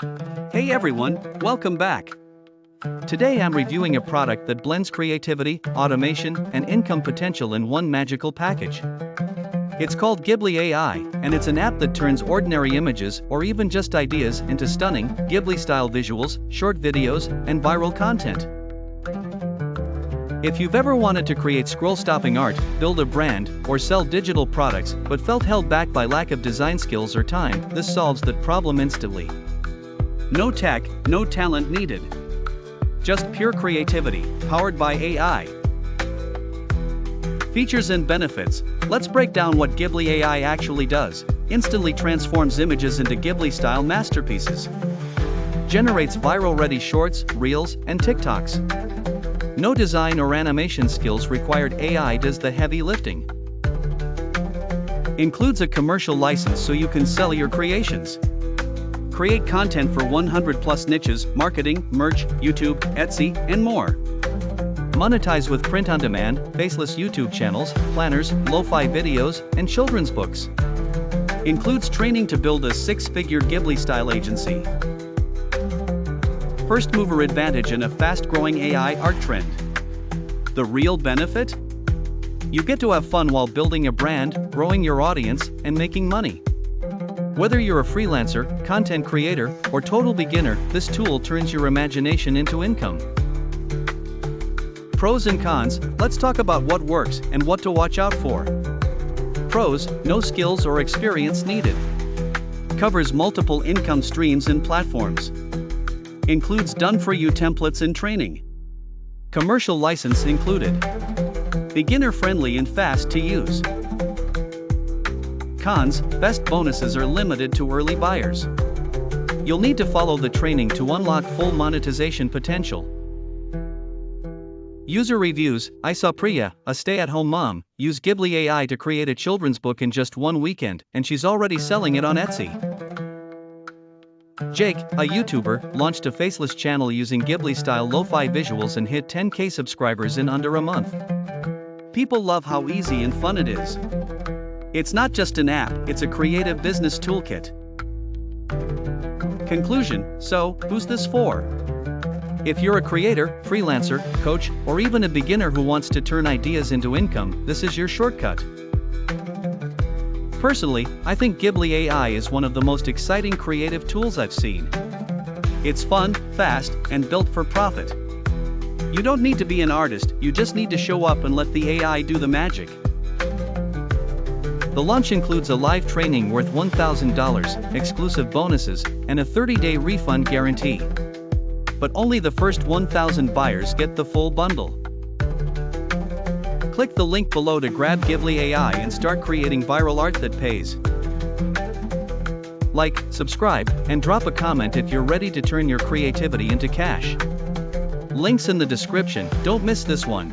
Hey everyone, welcome back. Today I'm reviewing a product that blends creativity, automation, and income potential in one magical package. It's called Ghiblli AI, and it's an app that turns ordinary images or even just ideas into stunning, Ghibli-style visuals, short videos, and viral content. If you've ever wanted to create scroll-stopping art, build a brand, or sell digital products but felt held back by lack of design skills or time, this solves that problem instantly. No tech, no talent needed. Just pure creativity, powered by AI. Features and benefits. Let's break down what Ghiblli AI actually does. Instantly transforms images into Ghibli-style masterpieces. Generates viral-ready shorts, reels, and TikToks. No design or animation skills required, AI does the heavy lifting. Includes a commercial license so you can sell your creations. Create content for 100 plus niches, marketing, merch, YouTube, Etsy, and more. Monetize with print on demand, faceless YouTube channels, planners, lo-fi videos, and children's books. Includes training to build a six-figure Ghibli-style agency. First mover advantage in a fast-growing AI art trend. The real benefit? You get to have fun while building a brand, growing your audience, and making money. Whether you're a freelancer, content creator, or total beginner, this tool turns your imagination into income. Pros and cons. Let's talk about what works and what to watch out for. Pros: no skills or experience needed. Covers multiple income streams and platforms. Includes done-for-you templates and training. Commercial license included. Beginner-friendly and fast to use. Cons: best bonuses are limited to early buyers. You'll need to follow the training to unlock full monetization potential. User reviews. I saw Priya, a stay-at-home mom, use Ghiblli AI to create a children's book in just one weekend, and she's already selling it on Etsy. Jake, a YouTuber, launched a faceless channel using Ghibli-style lo-fi visuals and hit 10K subscribers in under a month. People love how easy and fun it is. It's not just an app, it's a creative business toolkit. Conclusion: so, who's this for? If you're a creator, freelancer, coach, or even a beginner who wants to turn ideas into income, this is your shortcut. Personally, I think Ghiblli AI is one of the most exciting creative tools I've seen. It's fun, fast, and built for profit. You don't need to be an artist, you just need to show up and let the AI do the magic. The launch includes a live training worth $1,000, exclusive bonuses, and a 30-day refund guarantee. But only the first 1,000 buyers get the full bundle. Click the link below to grab Ghiblli AI and start creating viral art that pays. Like, subscribe, and drop a comment if you're ready to turn your creativity into cash. Links in the description, don't miss this one.